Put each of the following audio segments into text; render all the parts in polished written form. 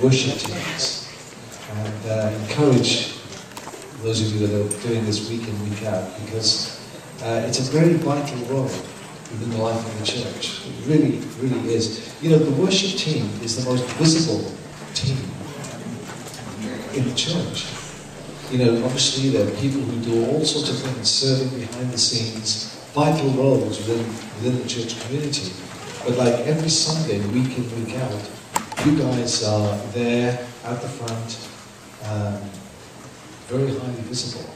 worship teams. And encourage those of you that are doing this week in, week out, because it's a very vital role within the life of the church. It really, really is. You know, the worship team is the most visible team in the church. You know, obviously there are people who do all sorts of things, serving behind the scenes, vital roles within the church community. But like every Sunday, week in, week out, you guys are there at the front, very highly visible.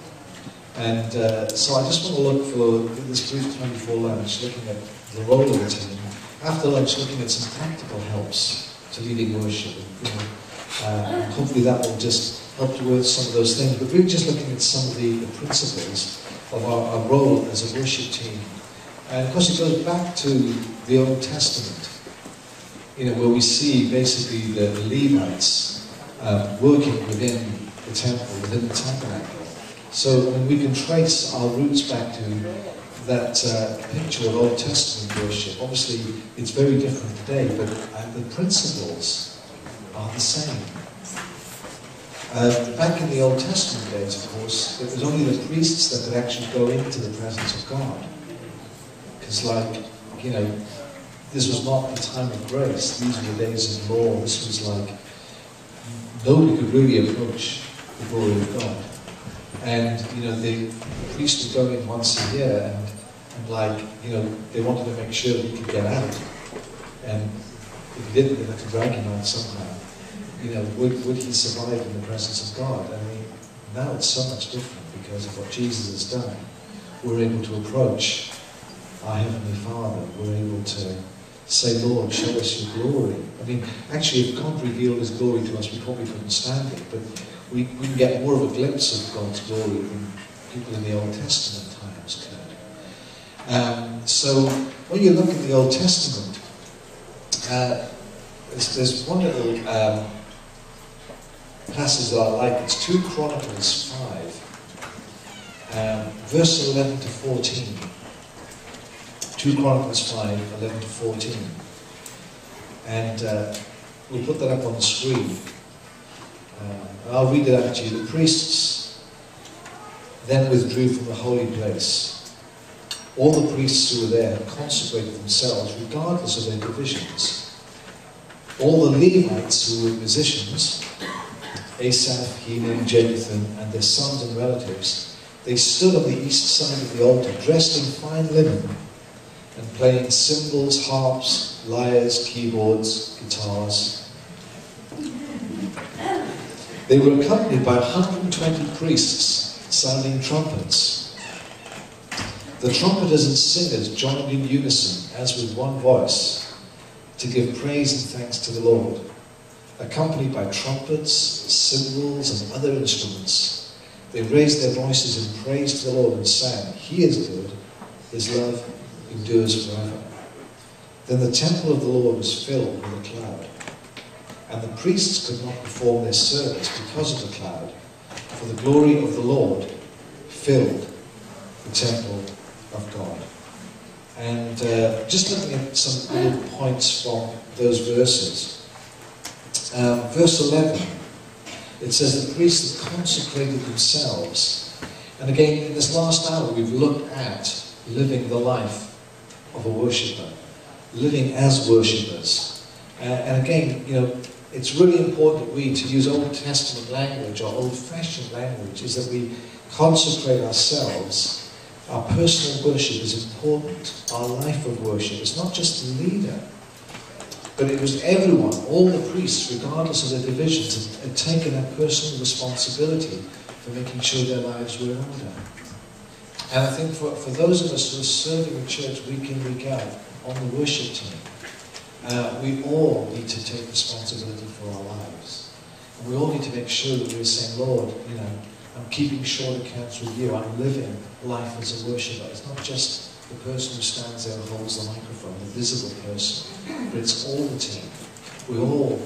And so I just want to look for this brief time before lunch, looking at the role of the team. After lunch, looking at some practical helps to leading worship. And hopefully that will just help you with some of those things. But really just looking at some of the principles of our role as a worship team. And of course it goes back to the Old Testament, you know, where we see basically the Levites working within the temple, within the tabernacle. So when we can trace our roots back to that picture of Old Testament worship. Obviously it's very different today, but the principles are the same. Back in the Old Testament days, of course, it was only the priests that could actually go into the presence of God. Because, like, you know, this was not the time of grace. These were the days of law. This was like, nobody could really approach the glory of God. And, you know, the priest would go in once a year and like, you know, they wanted to make sure he could get out. And if he didn't, they'd have to drag him out somehow. You know, would he survive in the presence of God? I mean, now it's so much different because of what Jesus has done. We're able to approach our Heavenly Father. We're able to say, Lord, show us your glory. I mean, actually, if God revealed his glory to us, we probably couldn't stand it, but we can get more of a glimpse of God's glory than people in the Old Testament times could. So, when you look at the Old Testament, there's one little passage that I like. It's 2 Chronicles 5, verse 11 to 14. 2 Chronicles 5, 11 to 14. And we'll put that up on the screen. And I'll read it out to you. The priests then withdrew from the holy place. All the priests who were there had consecrated themselves regardless of their divisions. All the Levites who were musicians, Asaph, Heman, Jeduthun, and their sons and relatives, they stood on the east side of the altar, dressed in fine linen, and playing cymbals, harps, lyres, keyboards, guitars. They were accompanied by 120 priests sounding trumpets. The trumpeters and singers joined in unison, as with one voice, to give praise and thanks to the Lord, accompanied by trumpets, cymbals, and other instruments. They raised their voices in praise to the Lord and sang, "He is good, his love endures forever." Then the temple of the Lord was filled with a cloud, and the priests could not perform their service because of the cloud, for the glory of the Lord filled the temple of God. And just looking at some little points from those verses. Verse 11, it says the priests had consecrated themselves. And again, in this last hour, we've looked at living the life of a worshipper, living as worshippers. And again, you know, it's really important that we, to use Old Testament language or old-fashioned language, is that we consecrate ourselves. Our personal worship is important. Our life of worship. It's not just the leader, but it was everyone, all the priests, regardless of their divisions, had taken a personal responsibility for making sure their lives were in order. And I think for those of us who are serving the church week in, week out on the worship team, we all need to take responsibility for our lives. And we all need to make sure that we're saying, Lord, you know, I'm keeping short accounts with you. I'm living life as a worshipper. It's not just the person who stands there and holds the microphone, the visible person, but it's all the team. We all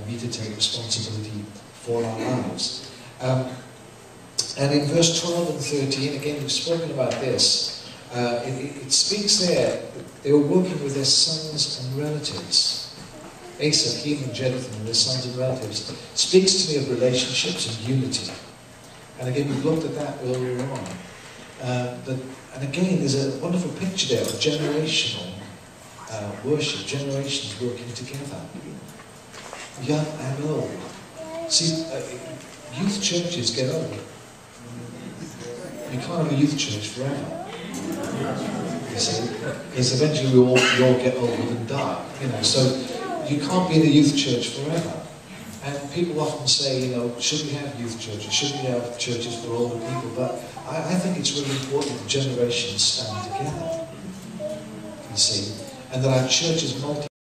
need to take responsibility for our lives. And in verse 12 and 13, again, we've spoken about this. It speaks there, they were working with their sons and relatives. Asaph, Heman, and Jeduthun, and their sons and relatives, speaks to me of relationships and unity. And again, we've looked at that earlier on. And again, there's a wonderful picture there of generational worship, generations working together, young and old. See, youth churches get old. You can't have a youth church forever. You see, because eventually we all get old and die. So you can't be in a youth church forever. And people often say, should we have youth churches? Should we have churches for older people? But I think it's really important that generations stand together. You see, and that our church is